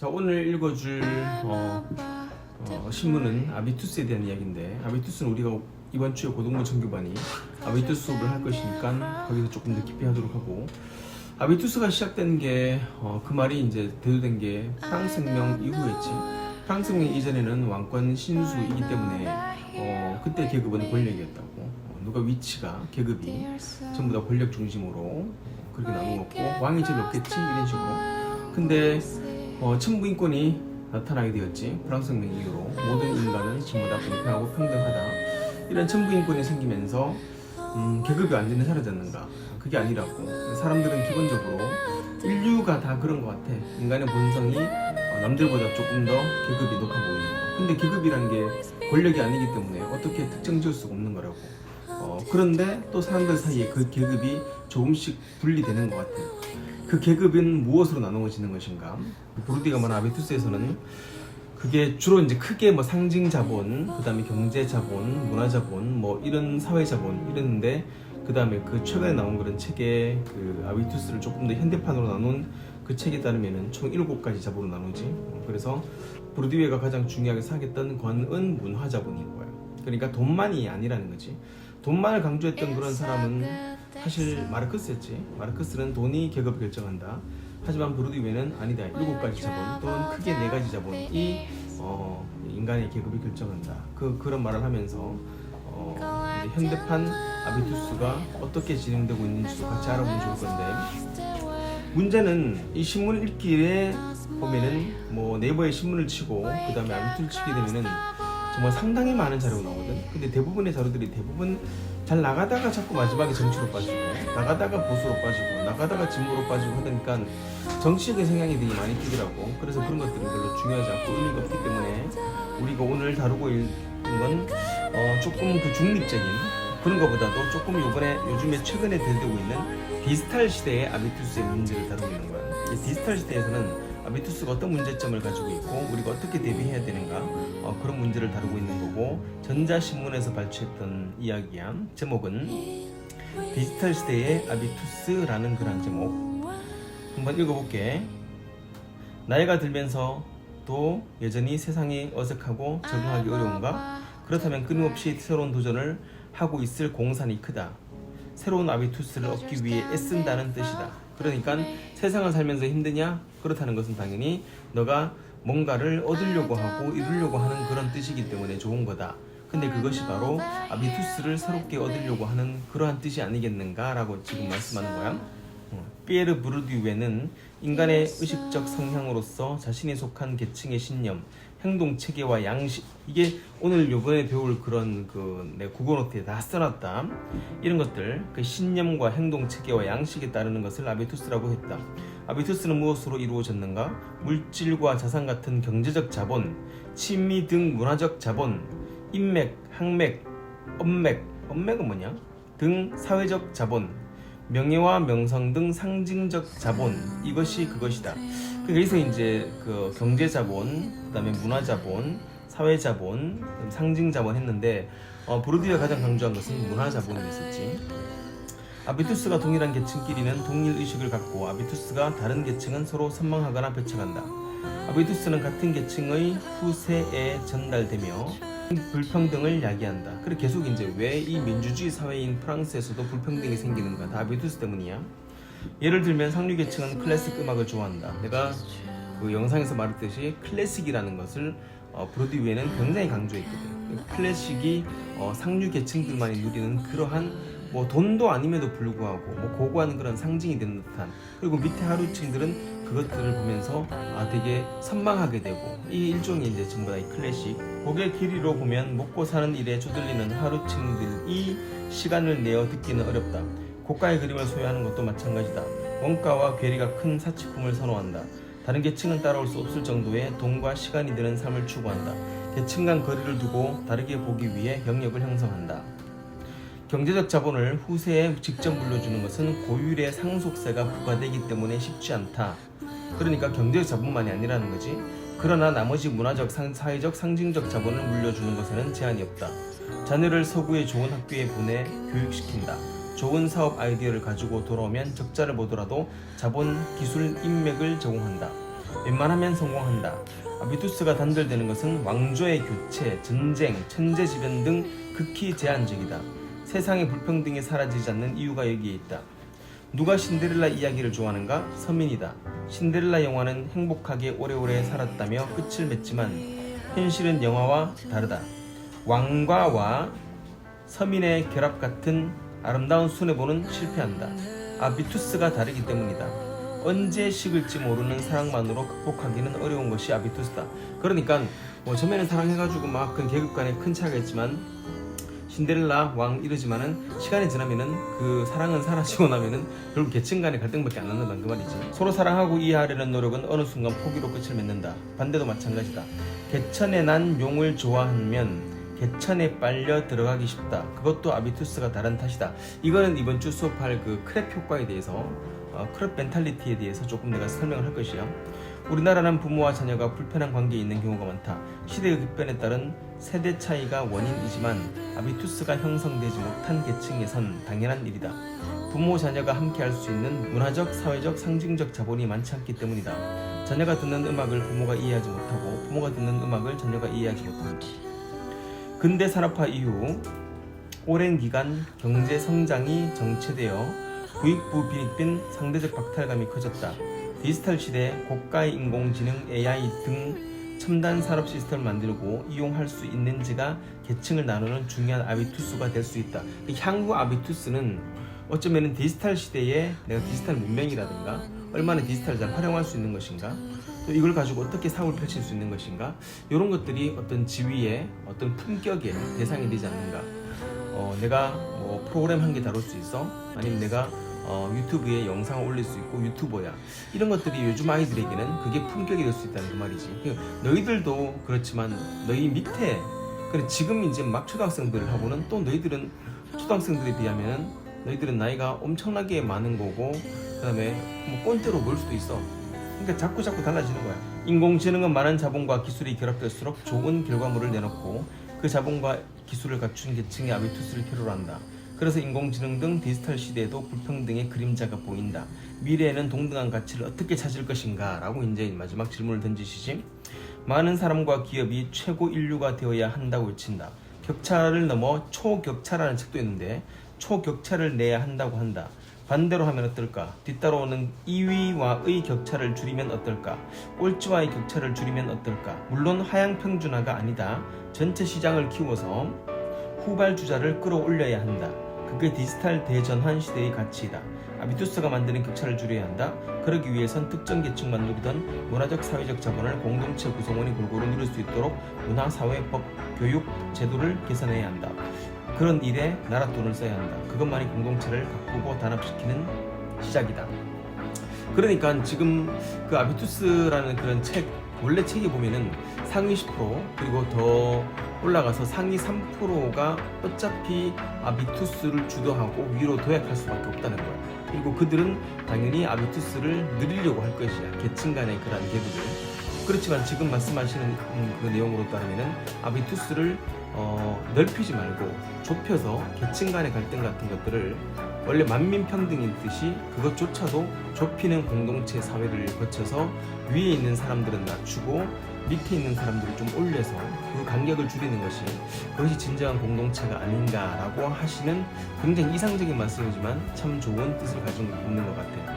자, 오늘 읽어줄 신문은 아비투스에 대한 이야기인데, 아비투스는 우리가 이번 주에 고등부 정규반이 아비투스 수업을 할 것이니까 거기서 조금 더 깊이 하도록 하고, 아비투스가 시작된 게 그 말이 이제 대두된 게 프랑스 혁명 이후였지. 프랑스 혁명 이전에는 왕권 신수이기 때문에 그때 계급은 권력이었다고. 누가 위치가 계급이 전부 다 권력 중심으로 그렇게 나누었고, 왕이 제일 높겠지 이런 식으로. 근데 천부인권이 나타나게 되었지. 프랑스 혁명 이후로 모든 인간은 전부 다 공평하고 평등하다, 이런 천부인권이 생기면서 계급이 완전히 사라졌는가? 그게 아니라고. 사람들은 기본적으로 인류가 다 그런 것 같아. 인간의 본성이 남들보다 조금 더 계급이 높아 보이는 거. 근데 계급이란 게 권력이 아니기 때문에 어떻게 특정 지을 수가 없는 거라고. 그런데 또 사람들 사이에 그 계급이 조금씩 분리되는 것 같아. 그 계급은 무엇으로 나누어지는 것인가? 보르디가 말한 아비투스에서는 그게 주로 이제 크게 뭐 상징 자본, 그 다음에 경제 자본, 문화 자본, 뭐 이런 사회 자본 이랬는데, 그 다음에 그 최근에 나온 그런 책에 그 아비투스를 조금 더 현대판으로 나눈 그 책에 따르면은 총 7가지 자본으로 나누지. 그래서 보르디유가 가장 중요하게 생각했던 권은 문화 자본인 거야. 그러니까 돈만이 아니라는 거지. 돈만을 강조했던 그런 사람은 사실 마르크스였지. 마르크스는 돈이 계급을 결정한다. 하지만 보르디유는 아니다. 7가지 자본 또는 크게 4가지 자본이 인간의 계급이 결정한다. 그런 말을 하면서 현대판 아비투스가 어떻게 진행되고 있는지도 같이 알아보면 좋을 건데, 문제는 이 신문을 읽기에 보면은 뭐 네이버에 신문을 치고 그 다음에 아비투스를 치게 되면은 정말 상당히 많은 자료가 나오거든. 근데 대부분의 자료들이 잘 나가다가 자꾸 마지막에 정치로 빠지고, 나가다가 보수로 빠지고, 나가다가 진보로 빠지고 하니까 정치적인 성향이 되게 많이 끼더라고. 그래서 그런 것들은 별로 중요하지 않고 의미가 없기 때문에 우리가 오늘 다루고 있는 건 조금 그 중립적인 그런 것보다도 조금 요즘에 최근에 대두되고 있는 디지털 시대의 아비투스의 문제를 다루고 있는 거야. 이 디지털 시대에서는 아비투스가 어떤 문제점을 가지고 있고 우리가 어떻게 대비해야 되는가, 그런 문제를 다루고 있는 거고, 전자신문에서 발췌했던 이야기야. 제목은 디지털 시대의 아비투스라는 그런 제목. 한번 읽어볼게. 나이가 들면서 또 여전히 세상이 어색하고 적응하기 어려운가? 그렇다면 끊임없이 새로운 도전을 하고 있을 공산이 크다. 새로운 아비투스를 얻기 위해 애쓴다는 뜻이다. 그러니까 세상을 살면서 힘드냐? 그렇다는 것은 당연히 너가 뭔가를 얻으려고 하고 이루려고 하는 그런 뜻이기 때문에 좋은 거다. 근데 그것이 바로 아비투스를 새롭게 얻으려고 하는 그러한 뜻이 아니겠는가? 라고 지금 말씀하는 거야. 피에르 보르디유는 인간의 의식적 성향으로서 자신이 속한 계층의 신념, 행동 체계와 양식, 이게 오늘 요번에 배울 그런 내 국어 노트에 다 써놨다. 이런 것들, 그 신념과 행동 체계와 양식에 따르는 것을 아비투스라고 했다. 아비투스는 무엇으로 이루어졌는가? 물질과 자산 같은 경제적 자본, 친미 등 문화적 자본, 인맥, 항맥, 엄맥은 뭐냐? 등 사회적 자본, 명예와 명성 등 상징적 자본, 이것이 그것이다. 여기서 이제 그 경제 자본, 그다음에 문화 자본, 사회 자본, 상징 자본 했는데, 보르디유가 가장 강조한 것은 문화 자본이었었지. 아비투스가 동일한 계층끼리는 동일 의식을 갖고, 아비투스가 다른 계층은 서로 선망하거나 배척한다. 아비투스는 같은 계층의 후세에 전달되며 불평등을 야기한다. 그리고 계속 이제 왜 이 민주주의 사회인 프랑스에서도 불평등이 생기는가? 다 아비투스 때문이야. 예를 들면 상류 계층은 클래식 음악을 좋아한다. 내가 그 영상에서 말했듯이 클래식이라는 것을 보르디유에는 굉장히 강조했거든. 클래식이 상류 계층들만이 누리는 그러한 뭐 돈도 아님에도 불구하고 뭐 고고한 그런 상징이 되는 듯한, 그리고 밑에 하루층들은 그것들을 보면서 되게 선망하게 되고, 이 일종의 이제 전부 다 이 클래식. 고개 길이로 보면 먹고 사는 일에 쪼들리는 하루층들이 시간을 내어 듣기는 어렵다. 고가의 그림을 소유하는 것도 마찬가지다. 원가와 괴리가 큰 사치품을 선호한다. 다른 계층은 따라올 수 없을 정도의 돈과 시간이 드는 삶을 추구한다. 계층 간 거리를 두고 다르게 보기 위해 경력을 형성한다. 경제적 자본을 후세에 직접 물려주는 것은 고율의 상속세가 부과되기 때문에 쉽지 않다. 그러니까 경제적 자본만이 아니라는 거지. 그러나 나머지 문화적, 사회적, 상징적 자본을 물려주는 것에는 제한이 없다. 자녀를 서구의 좋은 학교에 보내 교육시킨다. 좋은 사업 아이디어를 가지고 돌아오면 적자를 보더라도 자본, 기술, 인맥을 제공한다. 웬만하면 성공한다. 아비투스가 단절되는 것은 왕조의 교체, 전쟁, 천재지변 등 극히 제한적이다. 세상의 불평등이 사라지지 않는 이유가 여기에 있다. 누가 신데렐라 이야기를 좋아하는가? 서민이다. 신데렐라 영화는 행복하게 오래오래 살았다며 끝을 맺지만 현실은 영화와 다르다. 왕과와 서민의 결합 같은 아름다운 순애보는 실패한다. 아비투스가 다르기 때문이다. 언제 식을지 모르는 사랑만으로 극복하기는 어려운 것이 아비투스다. 그러니까 뭐 처음에는 사랑해가지고 막 그 계급 간에 큰 차이가 있지만 신데렐라 왕 이러지만은 시간이 지나면은 그 사랑은 사라지고 나면은 결국 계층 간의 갈등밖에 안 남는다는 그 말이지. 서로 사랑하고 이해하려는 노력은 어느 순간 포기로 끝을 맺는다. 반대도 마찬가지다. 개천에 난 용을 좋아하면 개천에 빨려 들어가기 쉽다. 그것도 아비투스가 다른 탓이다. 이거는 이번 주 수업할 그 크랩 효과에 대해서 크랩 멘탈리티에 대해서 조금 내가 설명을 할 것이야. 우리나라는 부모와 자녀가 불편한 관계에 있는 경우가 많다. 시대의 급변에 따른 세대 차이가 원인이지만 아비투스가 형성되지 못한 계층에선 당연한 일이다. 부모 자녀가 함께 할 수 있는 문화적, 사회적, 상징적 자본이 많지 않기 때문이다. 자녀가 듣는 음악을 부모가 이해하지 못하고 부모가 듣는 음악을 자녀가 이해하지 못한다. 근대 산업화 이후 오랜 기간 경제 성장이 정체되어 부익부 빈익빈 상대적 박탈감이 커졌다. 디지털 시대 고가의 인공지능, AI 등 첨단 산업 시스템을 만들고 이용할 수 있는지가 계층을 나누는 중요한 아비투스가 될 수 있다. 향후 아비투스는 어쩌면 디지털 시대에 내가 디지털 문명이라든가 얼마나 디지털을 잘 활용할 수 있는 것인가, 또 이걸 가지고 어떻게 사업을 펼칠 수 있는 것인가, 이런 것들이 어떤 지위의 어떤 품격의 대상이 되지 않는가. 내가 뭐 프로그램 한 개 다룰 수 있어? 아니면 내가 유튜브에 영상을 올릴 수 있고 유튜버야. 이런 것들이 요즘 아이들에게는 그게 품격이 될 수 있다는 그 말이지. 너희들도 그렇지만 너희 밑에, 그래 지금 이제 막 초등학생들을 하고는 또 너희들은 초등학생들에 비하면 너희들은 나이가 엄청나게 많은 거고, 그 다음에 뭐 꼰대로 볼 수도 있어. 그러니까 자꾸 달라지는 거야. 인공지능은 많은 자본과 기술이 결합될수록 좋은 결과물을 내놓고 그 자본과 기술을 갖춘 계층의 아비투스를 필요로 한다. 그래서 인공지능 등 디지털 시대에도 불평등의 그림자가 보인다. 미래에는 동등한 가치를 어떻게 찾을 것인가? 라고 이제 마지막 질문을 던지시지. 많은 사람과 기업이 최고 인류가 되어야 한다고 외친다. 격차를 넘어 초격차라는 책도 있는데 초격차를 내야 한다고 한다. 반대로 하면 어떨까? 뒤따라오는 2위와의 격차를 줄이면 어떨까? 꼴찌와의 격차를 줄이면 어떨까? 물론 하향평준화가 아니다. 전체 시장을 키워서 후발주자를 끌어올려야 한다. 그게 디지털 대전환 시대의 가치이다. 아비투스가 만드는 격차를 줄여야 한다. 그러기 위해선 특정 계층만 누리던 문화적, 사회적 자본을 공동체 구성원이 골고루 누릴 수 있도록 문화, 사회, 법, 교육, 제도를 개선해야 한다. 그런 일에 나라 돈을 써야 한다. 그것만이 공동체를 가꾸고 단합시키는 시작이다. 그러니까 지금 그 아비투스라는 그런 책, 원래 책에 보면은 상위 10% 그리고 더 올라가서 상위 3%가 어차피 아비투스를 주도하고 위로 도약할 수밖에 없다는 거야. 그리고 그들은 당연히 아비투스를 늘리려고 할 것이야. 계층 간의 그런 갭을. 그렇지만 지금 말씀하시는 그 내용으로 따르면은 아비투스를 넓히지 말고 좁혀서 계층 간의 갈등 같은 것들을 원래 만민평등인 듯이 그것조차도 좁히는 공동체 사회를 거쳐서 위에 있는 사람들은 낮추고 밑에 있는 사람들을 좀 올려서 그 간격을 줄이는 것이 그것이 진정한 공동체가 아닌가라고 하시는 굉장히 이상적인 말씀이지만 참 좋은 뜻을 가지고 있는 것 같아요.